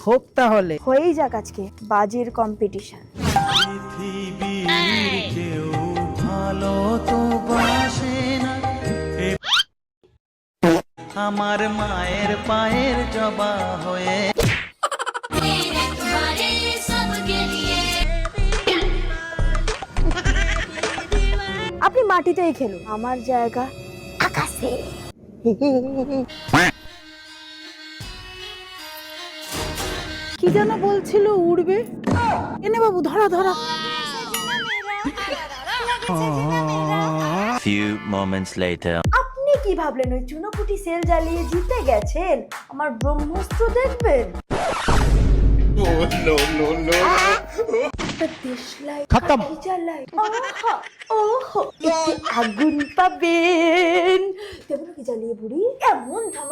হোক তাহলে। হয়েই যাক আজকে বাজির কম্পিটিশন। পৃথিবীর কেউ ভালো তো বাসে না, আমার মায়ের পায়ের জবা হয়ে। আপনি মাটিতেই খেলুন, আমার জায়গা আকাশে। কি যেন বলছিল উড়বে। এনে বাবু ধরা ধরা। Few moments later. আপনি কি ভাবলেন ওই চুনোপুটি সেল জ্বালিয়ে জিতে গেছেন? আমার ব্রহ্মাস্ত্র দেখবেন। খতম। আগুন পাবেন তেমন কি জ্বালিয়ে বুড়ি এমন